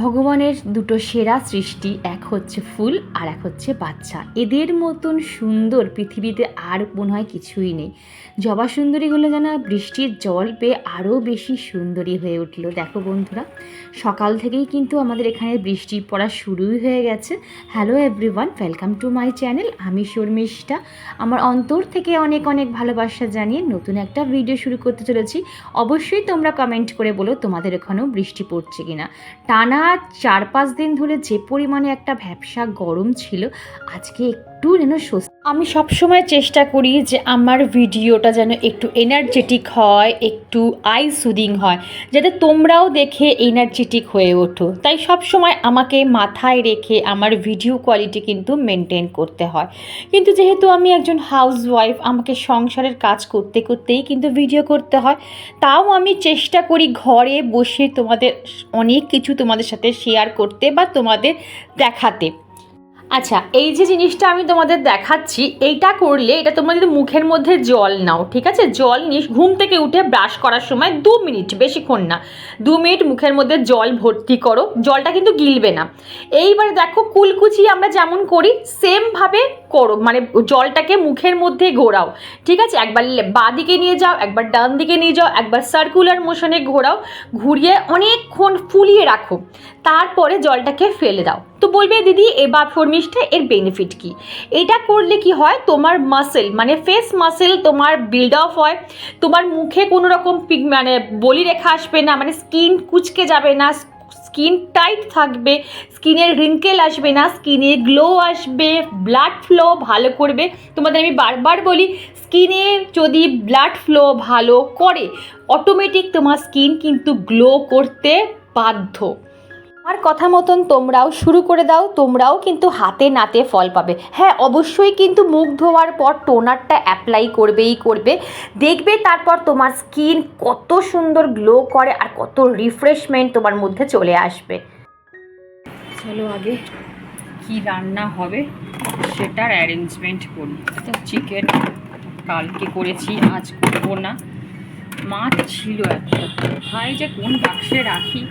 ভগবানের দুটো সেরা সৃষ্টি, এক হচ্ছে ফুল আর এক হচ্ছে বাচ্চা। এদের মতন সুন্দর পৃথিবীতে আর মনে হয় কিছুই নেই। জবা সুন্দরীগুলো যেন বৃষ্টির জল পেয়ে আরও বেশি সুন্দরী হয়ে উঠল। দেখো বন্ধুরা, সকাল থেকেই কিন্তু আমাদের এখানে বৃষ্টি পড়া শুরুই হয়ে গেছে। Hello everyone, welcome to my channel. আমি শর্মিষ্ঠা। আমার অন্তর থেকে অনেক অনেক ভালোবাসা জানিয়ে নতুন একটা ভিডিও শুরু করতে চলেছি। অবশ্যই তোমরা কমেন্ট করে বলো তোমাদের এখানেও বৃষ্টি পড়ছে কিনা। টানা 4-5 দিন ধরে যে পরিমাণে একটা ভ্যাপসা গরম ছিল, আজকে একটু যেন স্বস্তি। আমি সবসময় চেষ্টা করি যে আমার ভিডিওটা যেন একটু এনার্জেটিক হয়, একটু আই সুদিং হয়, যাতে তোমরাও দেখে এনার্জেটিক হয়ে ওঠো। তাই সবসময় আমাকে মাথায় রেখে আমার ভিডিও কোয়ালিটি কিন্তু মেনটেন করতে হয়। কিন্তু যেহেতু আমি একজন হাউসওয়াইফ, আমাকে সংসারের কাজ করতে করতেই কিন্তু ভিডিও করতে হয়। তাও আমি চেষ্টা করি ঘরে বসে তোমাদের অনেক কিছু তোমাদের সাথে শেয়ার করতে বা তোমাদের দেখাতে। আচ্ছা, এই যে জিনিসটা আমি তোমাদের দেখাচ্ছি, এইটা করলে, এটা তোমরা যদি মুখের মধ্যে জল নাও, ঠিক আছে, জল নিয়ে ঘুম থেকে উঠে ব্রাশ করার সময় 2 মিনিট, বেশিক্ষণ না, 2 মিনিট মুখের মধ্যে জল ভর্তি করো। জলটা কিন্তু গিলবে না। এইবারে দেখো, কুলকুচি আমরা যেমন করি সেমভাবে করো, মানে জলটাকে মুখের মধ্যে ঘোরাও, ঠিক আছে। একবার বাঁ দিকে নিয়ে যাও, একবার ডান দিকে নিয়ে যাও, একবার সার্কুলার মোশনে ঘোরাও, ঘুরিয়ে অনেকক্ষণ ফুলিয়ে রাখো, তারপরে জলটাকে ফেলে দাও। তো বলবে দিদি বা শর্মিষ্ঠা, এর বেনিফিট কি? এটা করলে কি হয়, তোমার মাসেল মানে ফেস মাসেল তোমার বিল্ড আপ হয়, তোমার মুখে কোনো রকম মানে বলিরেখা আসবে না, মানে স্কিন কুচকে যাবে না, স্কিন টাইট থাকবে, স্কিনের রিঙ্কেল আসবে না, স্কিনে গ্লো আসবে, ব্লাড ফ্লো ভালো করবে। তোমাদের আমি বারবার বলি, স্কিনে যদি ব্লাড ফ্লো ভালো করে, অটোমেটিক তোমার স্কিন কিন্তু গ্লো করতে বাধ্য। আমার কথা মতন তোমরাও শুরু করে দাও, তোমরাও কিন্তু হাতে নাতে ফল পাবে। হ্যাঁ, অবশ্যই কিন্তু মুখ ধোয়ার পর টোনারটা অ্যাপ্লাই করবেই করবে, দেখবে তারপর তোমার স্কিন কত সুন্দর গ্লো করে আর কত রিফ্রেশমেন্ট তোমার মধ্যে চলে আসবে। চলো আগে কি রান্না হবে সেটার অ্যারেঞ্জমেন্ট করি। তো চিকেন কালকে করেছি, আজ করবো না। মাছ ছিল একটা, ভাই যে কোন বাক্সে রাখি,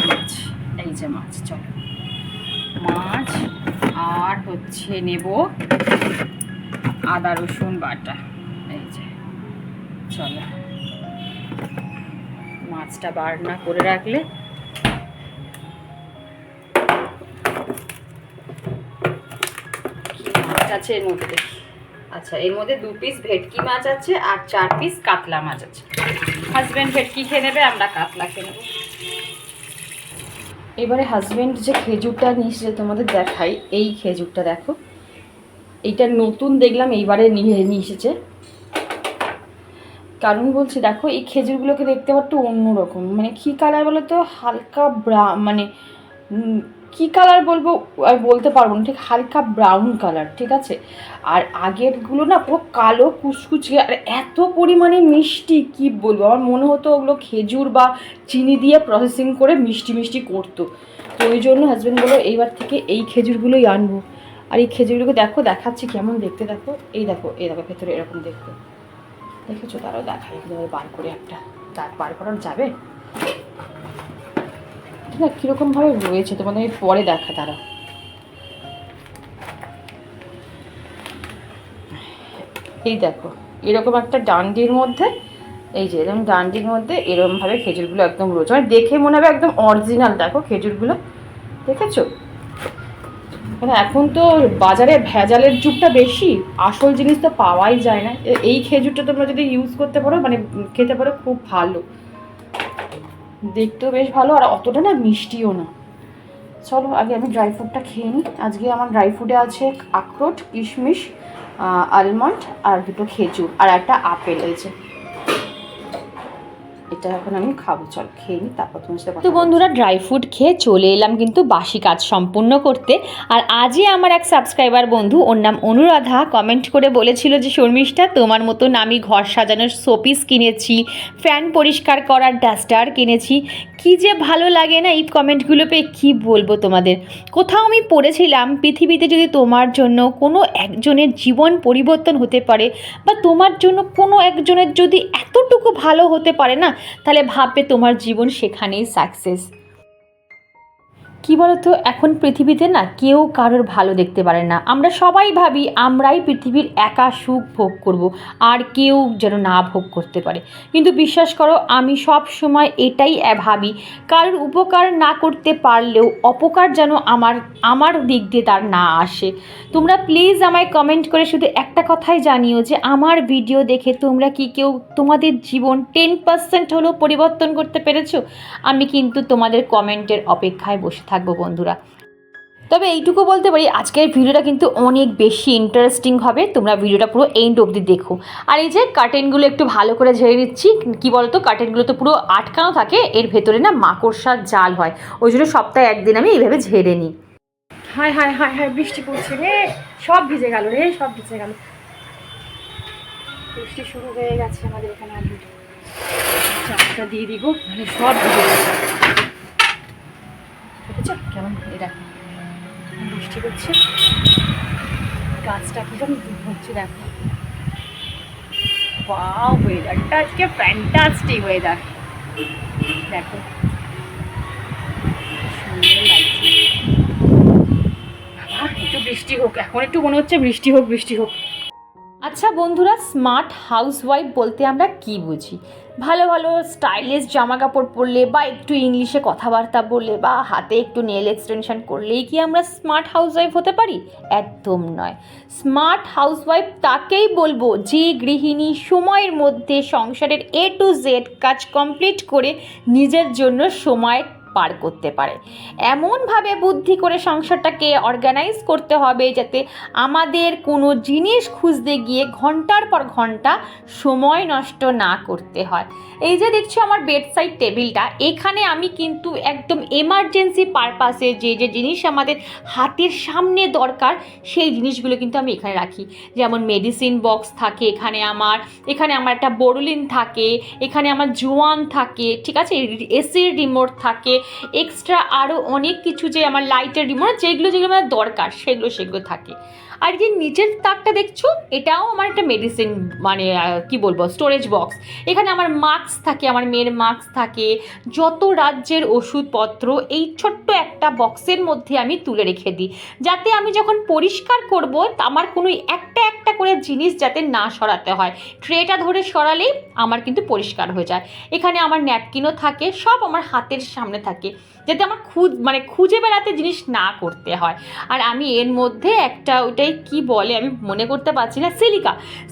মাছ, এই যে মাছ, চলো মাছ আর হচ্ছে নেব আদা রসুন বাটা, এই যে চলো মাছটা বাটনা করে রাখলে মাছ আছে এর মধ্যে। আচ্ছা, এর মধ্যে 2 পিস ভেটকি মাছ আছে আর 4 পিস কাতলা মাছ আছে। হাজব্যান্ড ভেটকি খেয়ে নেবে, আমরা কাতলা খেয়ে নেবো। এবারে হাজব্যান্ড যে খেজুরটা নিয়ে তোমাদের দেখাই, এই খেজুরটা দেখো, এইটা নতুন দেখলাম, এইবারে নিয়ে এসেছে। কারণ বলছি, দেখো এই খেজুরগুলোকে দেখতে পারতো অন্যরকম, মানে কী কালার বলো তো, হালকা মানে কী কালার বলবো আর বলতে পারবো না, ঠিক হালকা ব্রাউন কালার, ঠিক আছে। আর আগেরগুলো না পুরো কালো কুচকুচে, আর এত পরিমাণে মিষ্টি, কি বলবো, আমার মনে হতো ওগুলো খেজুর বা চিনি দিয়ে প্রসেসিং করে মিষ্টি মিষ্টি করতো। তো ওই জন্য হাজব্যান্ড বললো এইবার থেকে এই খেজুরগুলোই আনবো। আর এই খেজুরগুলোকে দেখো, দেখাচ্ছি কেমন দেখতে, দেখো এই দেখো, এই দেখো ভেতরে এরকম দেখতে, দেখেছো? তারাও দেখাই বার করে একটা, দাঁত বার করার যাবে ঠিক না, কীরকমভাবে রয়েছে তোমাদের আমি পরে দেখা। তারা এই দেখো, এরকম একটা ডান্ডির মধ্যে, এই যে এরকম ডান্ডির মধ্যে এরকমভাবে খেজুরগুলো একদম রয়েছে, মানে দেখে মনে হবে একদম অরিজিনাল। দেখো খেজুরগুলো, দেখেছো? মানে এখন তো বাজারে ভেজালের যুগটা বেশি, আসল জিনিস তো পাওয়াই যায় না। এই খেজুরটা তোমরা যদি ইউজ করতে পারো, মানে খেতে পারো, খুব ভালো, দেখতেও বেশ ভালো, আর অতটা না মিষ্টিও না। চলো আগে আমি ড্রাই ফ্রুটটা খেয়ে নিই। আজকে আমার ড্রাই ফ্রুটে আছে আখরোট, কিশমিশ, আলমন্ড আর 2টো খেজুর আর একটা আপেল। আছে এটা এখন আমি খাবো, চল খেয়ে নিই, তারপর তোমার সাথে। তো বন্ধুরা, ড্রাই ফ্রুট খেয়ে চলে এলাম কিন্তু বাসি কাজ সম্পূর্ণ করতে। আর আজই আমার এক সাবস্ক্রাইবার বন্ধু, ওর নাম অনুরাধা, কমেন্ট করে বলেছিল যে শর্মিষ্ঠা, তোমার মতন আমি ঘর সাজানোর শোপিস কিনেছি, ফ্যান পরিষ্কার করার ডাস্টার কিনেছি। কি যে ভালো লাগে না এই কমেন্টগুলো পেয়ে, কী বলবো তোমাদের। কোথাও আমি পড়েছিলাম, পৃথিবীতে যদি তোমার জন্য কোনো একজনের জীবন পরিবর্তন হতে পারে, বা তোমার জন্য কোনো একজনের যদি এতটুকু ভালো হতে পারে না, তাহলে ভাববে তোমার জীবন সেখানেই সাকসেস। কি বলতো, এখন পৃথিবীতে না কেউ কারোর ভালো দেখতে পারে না। আমরা সবাই ভাবি আমরাই পৃথিবীর একা সুখ ভোগ করব, আর কেউ যেন না ভোগ করতে পারে। কিন্তু বিশ্বাস করো, আমি সব সময় এটাই ভাবি, কারোর উপকার না করতে পারলেও অপকার যেন আমার দিক দিয়ে তার না আসে। তোমরা প্লিজ আমায় কমেন্ট করে শুধু একটা কথাই জানিও যে আমার ভিডিও দেখে তোমরা কি কেউ তোমাদের জীবন 10% হলেও পরিবর্তন করতে পেরেছো? আমি কিন্তু তোমাদের কমেন্টের অপেক্ষায় বসে থাকবো বন্ধুরা। তবে এইটুকু বলতে পারি, আজকের ভিডিওটা কিন্তু অনেক বেশি ইন্টারেস্টিং হবে। তোমরা ভিডিওটা পুরো এন্ড অবধি দেখো। আর এই যে কার্টেনগুলো একটু ভালো করে ঝেড়ে নিচ্ছি। কি বলতো, কার্টেনগুলো তো পুরো আটকানো থাকে, এর ভেতরে না মাকড়সার জাল হয়, ওই জন্য সপ্তাহে একদিন আমি এইভাবে ঝেড়ে নিই। হায় হায় হায় হায়, বৃষ্টি পড়ছে রে, সব ভিজে গেল রে, সব ভিজে গেল। বৃষ্টি শুরু হয়ে গেছে আমাদের এখানে। চাটা দিয়ে দিব, মানে সব ভিজে গেল। বুঝেছ কেমন এটা বৃষ্টি করছে, গাছটা একদম হচ্ছে। দেখো, ওয়াও, ওয়েদারটা আজকে ফ্যান্টাস্টিক ওয়েদার। দেখো সুন্দর লাগছে। একটু বৃষ্টি হোক, এখন একটু মনে হচ্ছে বৃষ্টি হোক, বৃষ্টি হোক। আচ্ছা বন্ধুরা, স্মার্ট হাউসওয়াইফ বলতে আমরা কি বুঝি? ভালো ভালো স্টাইলিশ জামা কাপড় পরলে, বা একটু ইংলিশে কথাবার্তা বললে, বা হাতে একটু নেল এক্সটেনশন করলেই কি আমরা স্মার্ট হাউসওয়াইফ হতে পারি? একদম নয়। স্মার্ট হাউসওয়াইফ তাকেই বলবো যে গৃহিণী সময়ের মধ্যে সংসারের A to Z কাজ কমপ্লিট করে নিজের জন্য সময় পার করতে পারে। এমনভাবে বুদ্ধি করে সংসারটাকে অর্গানাইজ করতে হবে যাতে আমাদের কোনো জিনিস খুঁজতে গিয়ে ঘন্টার পর ঘন্টা সময় নষ্ট না করতে হয়। এই যে দেখছো আমার বেডসাইড টেবিলটা, এখানে আমি কিন্তু একদম এমার্জেন্সি পারপাসে যে যে জিনিস আমাদের হাতের সামনে দরকার সেই জিনিসগুলো কিন্তু আমি এখানে রাখি। যেমন মেডিসিন বক্স থাকে এখানে আমার একটা বোরোলিন থাকে, এখানে আমার জোয়ান থাকে, ঠিক আছে, এসির রিমোট থাকে, এক্সট্রা আরও অনেক কিছু, যে আমার লাইটের রিমোট, যেগুলো আমার দরকার সেগুলো থাকে। আর যে নিচের তাকটা দেখছো, এটাও আমার একটা মেডিসিন, মানে কি বলবো, স্টোরেজ বক্স। এখানে আমার মাস্ক থাকে, আমার মেয়ের মাস্ক থাকে, যত রাজ্যের ওষুধপত্র এই ছোট্ট একটা বক্সের মধ্যে আমি তুলে রেখে দিই, যাতে আমি যখন পরিষ্কার করব আমার কোনো একটা একটা করে জিনিস যাতে না সরাতে হয়। ট্রেটা ধরে সরালেই আমার কিন্তু পরিষ্কার হয়ে যায়। এখানে আমার ন্যাপকিনও থাকে, সব আমার হাতের সামনে থাকে, যাতে আমার খুঁজে বেড়াতে জিনিস না করতে হয়। আর আমি এর মধ্যে একটা, ওইটাই কি বলে আমি মনে করতে পারছি না,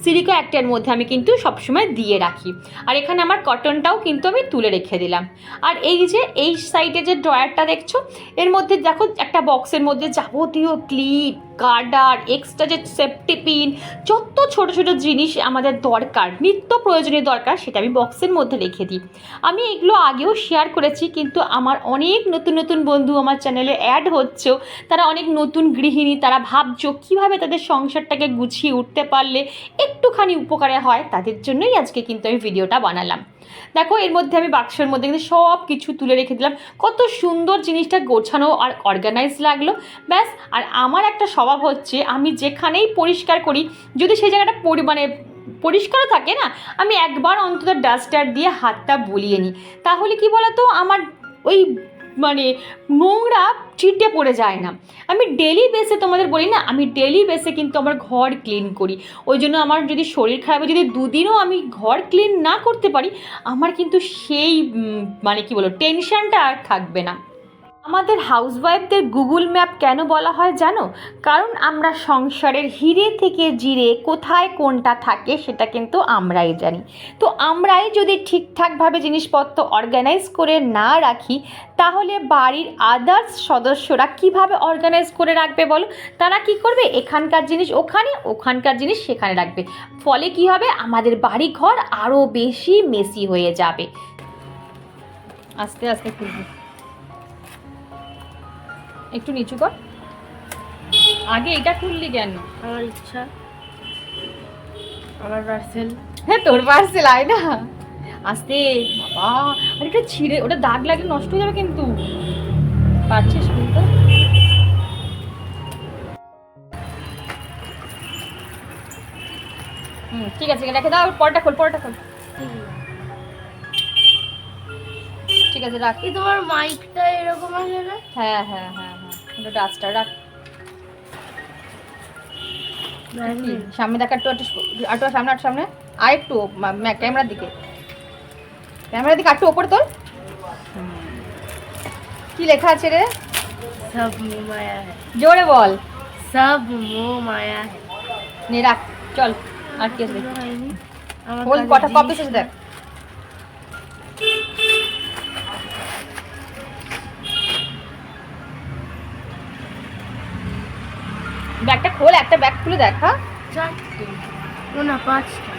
সিলিকা একটার মধ্যে আমি কিন্তু সবসময় দিয়ে রাখি। আর এখানে আমার কটনটাও কিন্তু আমি তুলে রেখে দিলাম। আর এই যে এই সাইডে যে ড্রয়ারটা দেখছো, এর মধ্যে দেখো একটা বক্সের মধ্যে যাবতীয় ক্লিপ, গার্ডার, এক্সট্রা যে সেফটি পিন, যত ছোটো ছোটো জিনিস আমাদের দরকার, নিত্য প্রয়োজনীয় দরকার, সেটা আমি বক্সের মধ্যে রেখে দিই। আমি এগুলো আগেও শেয়ার করেছি, কিন্তু আমার অনেক নতুন নতুন বন্ধু আমার চ্যানেলে অ্যাড হচ্ছেও, তারা অনেক নতুন গৃহিণী, তারা ভাবছো কীভাবে তাদের সংসারটাকে গুছিয়ে উঠতে পারলে একটুখানি উপকারে হয়, তাদের জন্যই আজকে কিন্তু আমি ভিডিওটা বানালাম। দেখো এর মধ্যে আমি বাক্সের মধ্যে কিন্তু সব কিছু তুলে রেখে দিলাম, কত সুন্দর জিনিসটা গোছানো আর অর্গানাইজ লাগলো। ব্যাস। আর আমার একটা স্বভাব হচ্ছে, আমি যেখানেই পরিষ্কার করি, যদি সেই জায়গাটা পরিষ্কার থাকে না, আমি একবার অন্তত ডাস্টার দিয়ে হাতটা বুলিয়ে নিই, তাহলে কি বলতো আমার ওই নোংরা চিটে পড়ে যায় না। আমি ডেলি বেসে, তোমাদের বলি না, আমি ডেলি বেসে কিন্তু আমার ঘর ক্লিন করি। ওই জন্য আমার যদি শরীর খারাপ হয়, যদি দুদিনও আমি ঘর ক্লিন না করতে পারি, আমার কিন্তু সেই টেনশনটা আর থাকবে না। আমাদের হাউসওয়াইফদের গুগল ম্যাপ কেন বলা হয় জানো? কারণ আমরা সংসারের হিরে থেকে জিরে কোথায় কোনটা থাকে সেটা কিন্তু আমরাই জানি। তো আমরাই যদি ঠিকঠাকভাবে জিনিসপত্র অর্গানাইজ করে না রাখি, তাহলে বাড়ির আদার্স সদস্যরা কিভাবে অর্গানাইজ করে রাখবে বলো? তারা কি করবে? এখানকার জিনিস ওখানে, ওখানকার জিনিস সেখানে রাখবে। ফলে কি হবে? আমাদের বাড়ি ঘর আরও বেশি মেসি হয়ে যাবে। আস্তে আস্তে খুলবি, একটু নিচু কর, আগে এটা খুললি কেন? আমার ইচ্ছা, আমার পার্সেল। হ্যাঁ তোর পার্সেল, আয় না, আস্তে। বাবা, আর এটা ছিঁড়ে, ওটা দাগ লাগে নষ্ট হয়ে যাবে কিন্তু। পারছিস খুলতে? ঠিক আছে, রেখে দাও, পরটা খোল। ঠিক আছে রাখ। কি তোমার মাইকটা এরকম আছে না? হ্যাঁ হ্যাঁ হ্যাঁ হ্যাঁ, ওটা ডাস্টার রাখ। সামনে দেখ, একটু একটু সামনে, একটু সামনে আর একটু ক্যামেরার দিকে, ক্যামেরার দিকে একটু ওপরে তোল। কি লেখা আছে রে? সব মোহ মায়া है। জোরে বল। সব মোহ মায়া है। নে রাখ, চল। আর কি আছে? আমার হোল কটা কপি আছে দেখ। ব্যাগটা খোল, একটা ব্যাগ খুলে দেখা। 4টে না 5টা।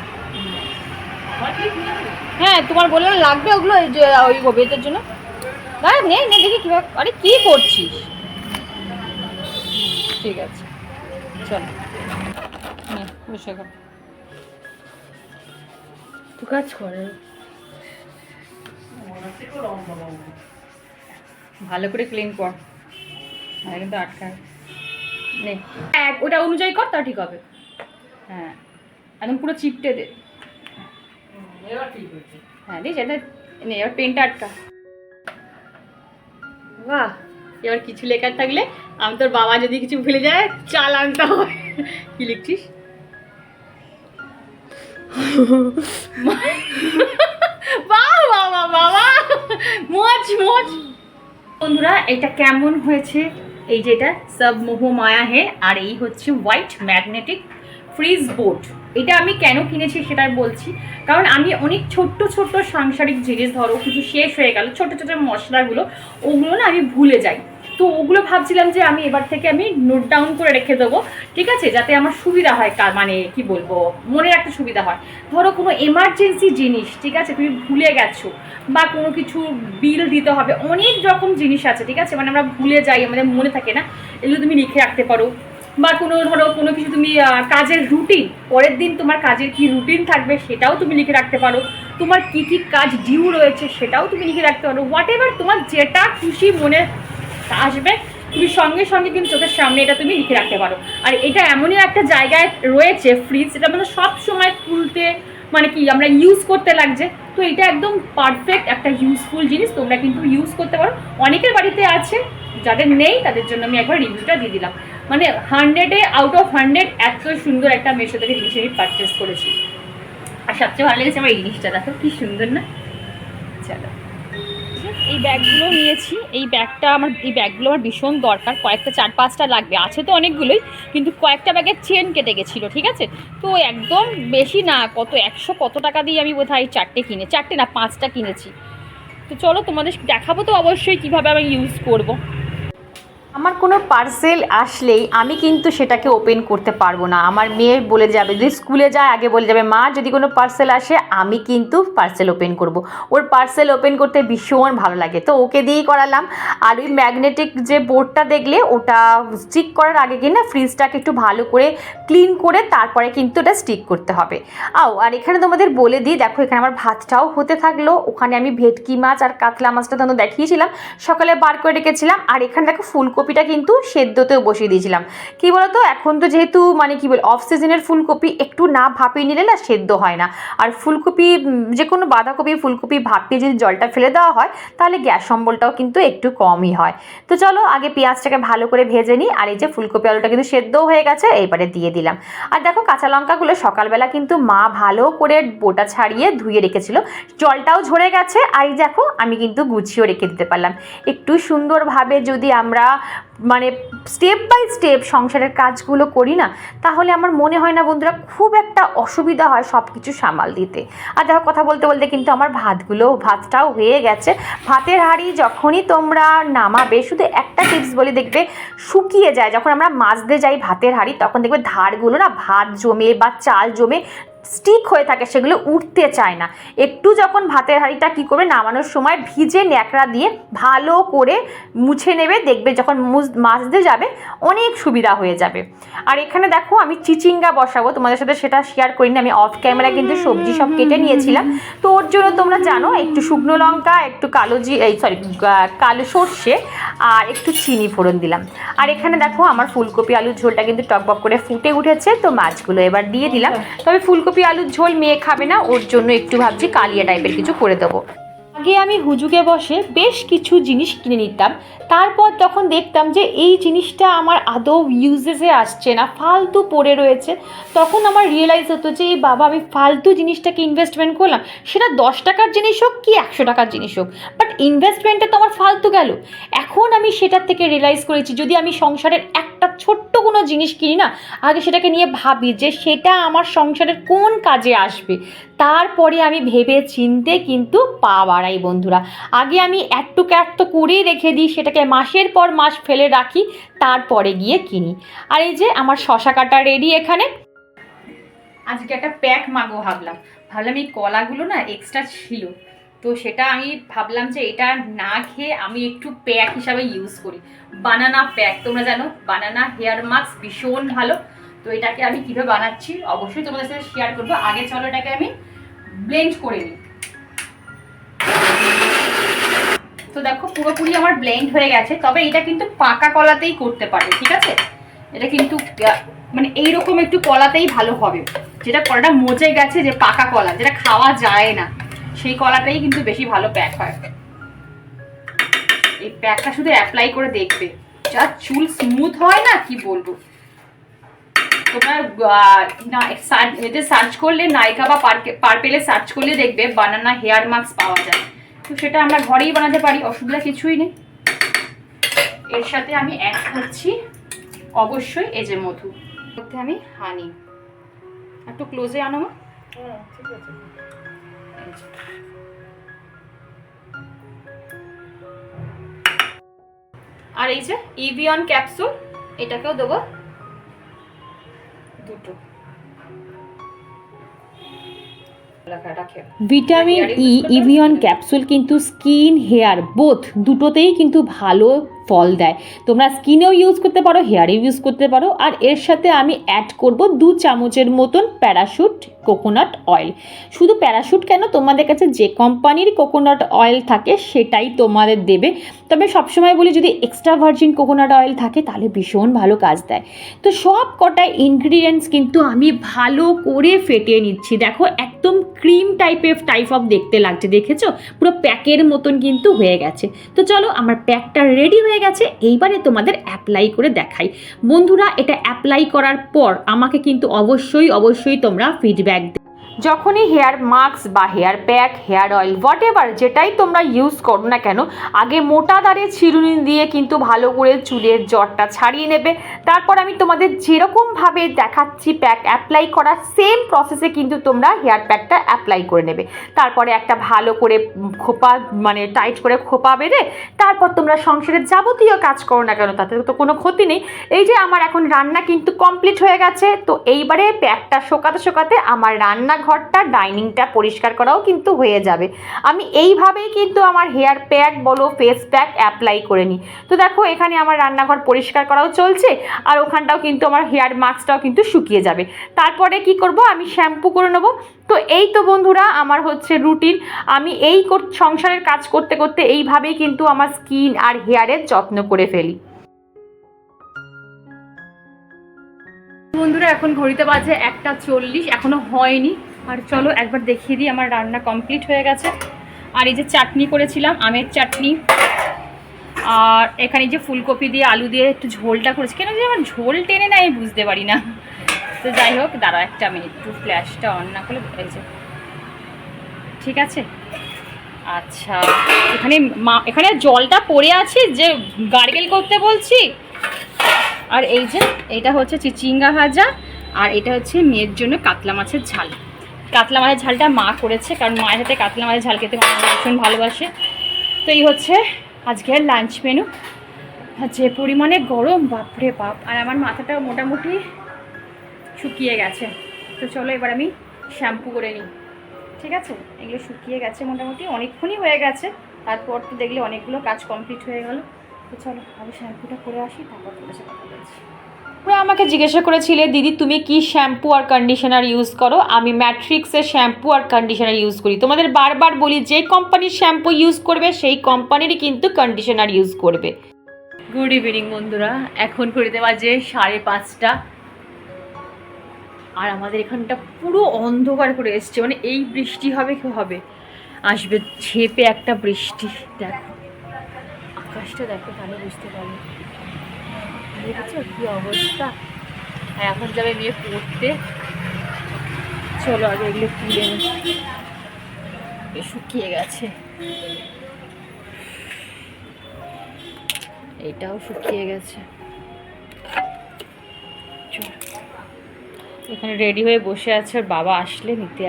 হ্যাঁ তোমার বললো লাগবে ওগুলো, ওই যে ওই বেতের জন্য। দাঁড়া নে নে দেখি কিভাবে। আরে কি করছিস? ঠিক আছে চল নে বসে কর। তুই কাজ করে ভালো করে ক্লিন কর, হ্যাঁ কিন্তু আটকায় নে। ওটা অনুযায়ী কর, তা ঠিক হবে। হ্যাঁ একদম পুরো চিপটে দে। হ্যাঁ দিস এটা নে, এবার পেনটা আটকা। বাহ, এবার কিছু লেখার থাকলে আমি তোর বাবা যদি কিছু ভুলে যায় চাল আনতে হয়। কি লিখছিস? বাহ বাবা বাবা, মোচ মোচ। বন্ধুরা এটা কেমন হয়েছে? এই যে এটা সব মোহ মায়া হে, আর এই হচ্ছে হোয়াইট ম্যাগনেটিক ফ্রিজ বোর্ড। এটা আমি কেন কিনেছি সেটা বলছি। কারণ আমি অনেক ছোট্ট ছোট্ট সাংসারিক জিনিস, ধরো কিছু শেষ হয়ে গেল, ছোট ছোট মশলাগুলো, ওগুলো না আমি ভুলে যাই। তো ওগুলো ভাবছিলাম যে আমি এবার থেকে আমি নোট ডাউন করে রেখে দেবো, ঠিক আছে, যাতে আমার সুবিধা হয়, মানে কি বলবো, মনে রাখতে সুবিধা হয়। ধরো কোনো এমার্জেন্সি জিনিস, ঠিক আছে, তুমি ভুলে গেছো, বা কোনো কিছু বিল দিতে হবে, অনেক রকম জিনিস আছে, ঠিক আছে, মানে আমরা ভুলে যাই, আমাদের মনে থাকে না, এগুলো তুমি লিখে রাখতে পারো। বা কোনো ধরো কোনো কিছু তুমি কাজের রুটিন, পরের দিন তোমার কাজের কি রুটিন থাকবে সেটাও তুমি লিখে রাখতে পারো। তোমার কি কি কাজ ডিউ রয়েছে সেটাও তুমি লিখে রাখতে পারো। হোয়াট এভার তোমার যেটা খুশি মনে আসবে, তুমি সঙ্গে সঙ্গে কিন্তু চোখের সামনে এটা তুমি লিখে রাখতে পারো। আর এটা এমনই একটা জায়গায় রয়েছে ফ্রিজ, এটা মানে সব সময় খুলতে মানে কি আমরা ইউজ করতে লাগছে। তো এটা একদম পারফেক্ট একটা ইউজফুল জিনিস, তোমরা কিন্তু ইউজ করতে পারো। অনেকের বাড়িতে আছে, যাদের নেই তাদের জন্য আমি একবার রিভিউটা দিয়ে দিলাম। মানে 100-এ আউট অফ 100 এত সুন্দর একটা মেশো থেকে জিনিস আমি পারচেস করেছি। আর সবচেয়ে ভালো লেগেছে আমার এই জিনিসটা, দেখো কি সুন্দর না। চলো, এই ব্যাগগুলো নিয়েছি। এই ব্যাগগুলো আমার ভীষণ দরকার, কয়েকটা 4-5টা লাগবে, আছে তো অনেকগুলোই, কিন্তু কয়েকটা ব্যাগের চেন কেটে গেছিলো, ঠিক আছে। তো একদম বেশি না, কত 100 কত টাকা দিয়ে আমি বোধহয় 4টে না 5টা কিনেছি। তো চলো তোমাদের দেখাবো তো অবশ্যই কীভাবে আমি ইউজ করব। আমার কোনো পার্সেল আসলেই আমি কিন্তু সেটাকে ওপেন করতে পারবো না। আমার মেয়ে বলে যাবে, যদি স্কুলে যায় আগে বলে যাবে, মা যদি কোনো পার্সেল আসে আমি কিন্তু পার্সেল ওপেন করব। ওর পার্সেল ওপেন করতে ভীষণ ভালো লাগে, তো ওকে দিয়েই করালাম। আর ওই ম্যাগনেটিক যে বোর্ডটা দেখলে, ওটা স্টিক করার আগে কিনা ফ্রিজটাকে একটু ভালো করে ক্লিন করে তারপরে কিন্তু ওটা স্টিক করতে হবে। আর এখানে তোমাদের বলে দিই, দেখো এখানে আমার ভাতটাও হতে থাকলো। ওখানে আমি ভেটকি মাছ আর কাতলা মাছটা তোমাদের দেখিয়েছিলাম, সকালে বার করে রেখেছিলাম। আর এখানে দেখো ফুলকপিটা কিন্তু সেদ্ধতেও বসিয়ে দিয়েছিলাম। কী বলতো, এখন তো যেহেতু মানে কি বল অফ সিজনের ফুলকপি, একটু না ভাপিয়ে নিলে না সেদ্ধ হয় না। আর ফুলকপি, যে কোনো বাঁধাকপি ফুলকপি ভাপিয়ে যদি জলটা ফেলে দেওয়া হয় তাহলে গ্যাস অম্বলটাও কিন্তু একটু কমই হয়। তো চলো আগে পেঁয়াজটাকে ভালো করে ভেজে নিই। আর এই যে ফুলকপি আলুটা কিন্তু সেদ্ধও হয়ে গেছে, এইবারে দিয়ে দিলাম। আর দেখো কাঁচা লঙ্কাগুলো সকালবেলা কিন্তু মা ভালো করে বোটা ছাড়িয়ে ধুয়ে রেখেছিল, জলটাও ঝরে গেছে। আর এই দেখো আমি কিন্তু গুছিয়েও রেখে দিতে পারলাম। একটু সুন্দরভাবে যদি আমরা মানে স্টেপ বাই স্টেপ সংসারের কাজগুলো করি না, তাহলে আমার মনে হয় না বন্ধুরা খুব একটা অসুবিধা হয় সব কিছু সামাল দিতে। আর দেখো কথা বলতে বলতে কিন্তু আমার ভাতটাও হয়ে গেছে। ভাতের হাঁড়ি যখনই তোমরা নামাবে, শুধু একটা টিপস বলি, দেখবে শুকিয়ে যায় যখন আমরা মাজতে যাই ভাতের হাঁড়ি, তখন দেখবে ধারগুলো না ভাত জমে বা চাল জমে স্টিক হয়ে থাকে, সেগুলো উঠতে চায় না। একটু যখন ভাতের হাঁড়িটা কী করবে, নামানোর সময় ভিজে ন্যাকড়া দিয়ে ভালো করে মুছে নেবে, দেখবে যখন মাজতে যাবে অনেক সুবিধা হয়ে যাবে। আর এখানে দেখো আমি চিচিঙ্গা বসাবো, তোমাদের সাথে সেটা শেয়ার করিনি, আমি অফ ক্যামেরা কিন্তু সবজি সব কেটে নিয়েছিলাম। তো ওর জন্য তোমরা জানো একটু শুকনো লঙ্কা, একটু কালো সর্ষে আর একটু চিনি ফোড়ন দিলাম। আর এখানে দেখো আমার ফুলকপি আলুর ঝোলটা কিন্তু টকবক করে ফুটে উঠেছে, তো মাছগুলো এবার দিয়ে দিলাম। তবে ফুলকপি আলুর ঝোল মেয়ে খাবে না, ওর জন্য একটু ভাবছি কালিয়া টাইপের কিছু করে দেবো। আগে আমি হুজুগে বসে বেশ কিছু জিনিস কিনে নিতাম, তারপর তখন দেখতাম যে এই জিনিসটা আমার আদৌ ইউজেসে আসছে না, ফালতু পড়ে রয়েছে। তখন আমার রিয়েলাইজ হতো যে এই বাবা আমি ফালতু জিনিসটাকে ইনভেস্টমেন্ট করলাম, সেটা 10 টাকার জিনিস হোক কি 100 টাকার জিনিস হোক, বাট ইনভেস্টমেন্টটা তো আমার ফালতু গেল। এখন আমি সেটার থেকে রিয়েলাইজ করেছি যদি আমি সংসারের একটা ছোট্ট কোনো জিনিস কিনি না, আগে সেটাকে নিয়ে ভাবি যে সেটা আমার সংসারের কোন কাজে আসবে, তারপরে আমি ভেবে চিনতে কিন্তু পা বাড়াই বন্ধুরা। আগে আমি একটু করেই রেখে দিই, সেটাকে মাসের পর মাস ফেলে রাখি, তারপরে গিয়ে কিনি। আর এই যে আমার শশা কাটা রেডি এখানে। আজকে একটা প্যাক মাগো ভাবলাম এই কলাগুলো না এক্সট্রা ছিল, তো সেটা আমি ভাবলাম যে এটা না খেয়ে আমি একটু প্যাক হিসাবে ইউজ করি। বানানা প্যাক, তোমরা জানো বানানা হেয়ার মাস্ক ভীষণ ভালো। তো এটাকে আমি কীভাবে বানাচ্ছি অবশ্যই তোমাদের সাথে শেয়ার করবো। আগে চলো এটাকে আমি ব্লেন্ড করে নিই। তো দেখো পুরোপুরি আমার ব্লেন্ড হয়ে গেছে, তবে এটা কিন্তু পাকা কলাতেই করতে পারে, ঠিক আছে? এটা কিন্তু মানে এইরকম একটু কলাতেই ভালো হবে, যেটা কলাটা মজে গেছে, যে পাকা কলা যেটা খাওয়া যায় না, সেই কলাটাই কিন্তু বেশি ভালো প্যাক হয়। এই প্যাকটা শুধু অ্যাপ্লাই করে দেখবে, যা চুল স্মুথ হয় না কি বলবো। তোমরা এতে সার্চ করলে, নাইকা বা পার্পেলে সার্চ করলে দেখবে বানানা হেয়ার মাস্ক পাওয়া যায়। তো সেটা আমরা ঘরেই বানাতে পারি, অসুবিধা কিছুই নেই। এর সাথে আমি অ্যাড করছি অবশ্যই এই যে মধু, মধ্যে আমি হানি। একটু ক্লোজে আনো মা। ঠিক আছে। আর এই যে ইভিয়ন ক্যাপসুল, এটাকেও দেবো দুটো। ভিটামিন ই ইভিয়ন ক্যাপসুল কিন্তু স্কিন হেয়ার বোথ দুটোতেই কিন্তু ভালো ফল দেয়। তোমরা স্কিনেও ইউজ করতে পারো, হেয়ারেও ইউজ করতে পারো। আর এর সাথে আমি অ্যাড করব 2 চামচের মতন প্যারাশুট কোকোনাট অয়েল। শুধু প্যারাশুট কেন, তোমাদের কাছে যে কোম্পানির কোকোনাট অয়েল থাকে সেটাই তোমাদের দেবে। তবে সবসময় বলি যদি এক্সট্রা ভার্জিন কোকোনাট অয়েল থাকে তাহলে ভীষণ ভালো কাজ দেয়। তো সব কটা ইনগ্রিডিয়েন্টস কিন্তু আমি ভালো করে ফেটিয়ে নিচ্ছি। দেখো একদম ক্রিম টাইপ অফ দেখতে লাগছে, দেখেছো? পুরো প্যাকের মতন কিন্তু হয়ে গেছে। তো চলো আমার প্যাকটা রেডি হয়ে গেছে, এইবারে তোমাদের অ্যাপ্লাই করে দেখাই। বন্ধুরা এটা অ্যাপ্লাই করার পর আমাকে কিন্তু অবশ্যই তোমরা ফিডব্যাক দেবে। যখনই হেয়ার মাস্ক বা hair pack, hair oil, whatever যেটাই তোমরা ইউজ করো না কেন, আগে মোটা দাঁড়ের চিরুনি দিয়ে কিন্তু ভালো করে চুলের জটটা ছাড়িয়ে নেবে। তারপর আমি তোমাদের যেরকমভাবে দেখাচ্ছি প্যাক অ্যাপ্লাই করার সেম প্রসেসে কিন্তু তোমরা হেয়ার প্যাকটা অ্যাপ্লাই করে নেবে। তারপরে একটা ভালো করে খোপা মানে টাইট করে খোপা বেঁধে তারপর তোমরা সংসারের যাবতীয় কাজ করো না কেন, তাতে তো কোনো ক্ষতি নেই। এই যে আমার এখন রান্না কিন্তু কমপ্লিট হয়ে গেছে। তো এইবারে প্যাকটা শোকাতে আমার রান্নাঘরটা, ডাইনিংটা পরিষ্কার করাও কিন্তু হয়ে যাবে। আমি এইভাবেই কিন্তু আমার হেয়ার প্যাক বলো, ফেস প্যাক অ্যাপ্লাই করে নিই। তো দেখো এখানে আমার রান্নাঘর পরিষ্কার করাও চলছে, আর ওখানটাও কিন্তু আমার হেয়ার মাস্কটাও কিন্তু শুকিয়ে যাবে। তারপরে কি করব, আমি শ্যাম্পু করে নেবো। তো এই তো বন্ধুরা আমার হচ্ছে রুটিন। আমি এই সংসারের কাজ করতে করতে এইভাবেই কিন্তু আমার স্কিন আর হেয়ারের যত্ন করে ফেলি। বন্ধুরা এখন ঘড়িতে বাজে 1:40, এখনো হয়নি। আর চলো একবার দেখিয়ে দিই আমার রান্না কমপ্লিট হয়ে গেছে। আর এই যে চাটনি করেছিলাম, আমের চাটনি, আর এখানে যে ফুলকপি দিয়ে আলু দিয়ে একটু ঝোলটা করেছি। কেন যে আমার ঝোল টেনে না আমি বুঝতে পারি না। তো যাই হোক, দাঁড়া একটা মিনিট, একটু ফ্ল্যাশটা অন না করলে হয়েছে, ঠিক আছে? আচ্ছা এখানে জলটা পড়ে আছে যে গার্গেল করতে বলছি। আর এই যে এটা হচ্ছে চিচিঙ্গা ভাজা, আর এটা হচ্ছে মেয়ের জন্য কাতলা মাছের ঝাল। কাতলা মাছের ঝালটা মা করেছে, কারণ মায়ের হাতে কাতলা মাছের ঝাল খেতে ভীষণ ভালোবাসে। তো এই হচ্ছে আজকের লাঞ্চ মেনু। যে পরিমাণে গরম, বাপরে বাপ! আর আমার মাথাটা মোটামুটি শুকিয়ে গেছে। তো চলো এবার আমি শ্যাম্পু করে নিই, ঠিক আছে? এগুলো শুকিয়ে গেছে মোটামুটি, অনেকক্ষণই হয়ে গেছে। তারপর তো দেখলে অনেকগুলো কাজ কমপ্লিট হয়ে গেল। তো চলো আমি শ্যাম্পুটা করে আসি, তারপর তোমার সাথে কথা বলছি। তোমরা আমাকে জিজ্ঞাসা করেছিলে দিদি তুমি কি শ্যাম্পু আর কন্ডিশনার ইউজ করো? আমি ম্যাট্রিক্সের শ্যাম্পু আর কন্ডিশনার ইউজ করি। তোমাদের বারবার বলি যে কোম্পানির শ্যাম্পু ইউজ করবে সেই কোম্পানিরই কিন্তু কন্ডিশনার ইউজ করবে। গুড ইভিনিং বন্ধুরা, এখন ঘড়িতে বাজে 5:30, আর আমাদের এখানটা পুরো অন্ধকার করে এসছে, মানে এই বৃষ্টি হবে কি হবে। আসবে ঝেপে একটা বৃষ্টি। দেখো আকাশটা দেখো, তাহলে বুঝতে পারবে দেখেছো কি অবস্থা। আর এখন যাবে মেয়ে পড়তে। চলো আগে এগুলো তুলে শুকিয়ে গেছে, এটাও শুকিয়ে গেছে। চলো এখানে রেডি হয়ে বসে আছে, ওর বাবা আসলে নিতে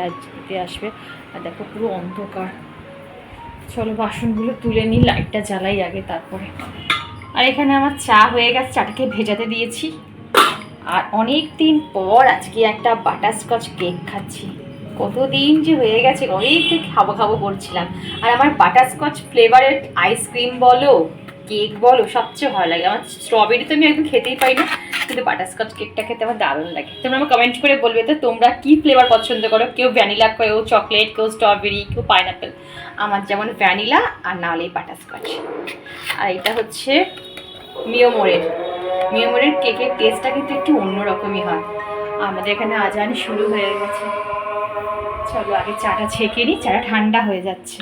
আসবে। আর দেখো পুরো অন্ধকার। চলো বাসনগুলো তুলে নিই, লাইটটা জ্বালাই আগে তারপরে। আর এখানে আমার চা হয়ে গেছে, চাটাকে ভেজাতে দিয়েছি। আর অনেক দিন পর আজকে একটা বাটারস্কচ কেক খাচ্ছি। কতদিন যে হয়ে গেছে অনেক থেকে খাবো খাবো করছিলাম। আর আমার বাটারস্কচ ফ্লেভারের আইসক্রিম বলো কেক বলো সবচেয়ে ভালো লাগে। আমার স্ট্রবেরি তো আমি একদম খেতেই পাই না, কিন্তু বাটারস্কচ কেকটা খেতে আমার দারুণ লাগে। তোমরা আমার কমেন্ট করে বলবে তো তোমরা কি ফ্লেভার পছন্দ করো। কেউ ভ্যানিলা, কেউ চকলেট, কেউ স্ট্রবেরি, কেউ পাইনাপেল। আমার যেমন ভ্যানিলা আর নাহলে বাটারস্কচ। আর এটা হচ্ছে মিয়োমোরের কেকের টেস্টটা কিন্তু একটু অন্যরকমই হয়। আমাদের এখানে আজান শুরু হয়ে গেছে। চলো আগে চাটা ছেঁকে নিই, চাটা ঠান্ডা হয়ে যাচ্ছে।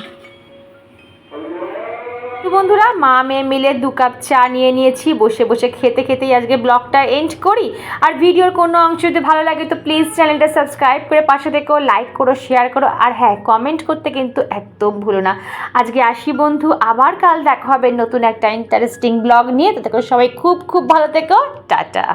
তো বন্ধুরা মা মেয়ে মিলে 2 কাপ চা নিয়ে নিয়েছি, বসে বসে খেতে খেতেই আজকে ব্লগটা এন্ড করি। আর ভিডিওর কোনো অংশ যদি ভালো লাগে তো প্লিজ চ্যানেলটা সাবস্ক্রাইব করে পাশে থেকো, লাইক করো, শেয়ার করো। আর হ্যাঁ, কমেন্ট করতে কিন্তু একদম ভুলো না। আজকে আসি বন্ধু, আবার কাল দেখা হবে নতুন একটা ইন্টারেস্টিং ব্লগ নিয়ে। তো দেখো সবাই খুব খুব ভালো থেকো, টাটা।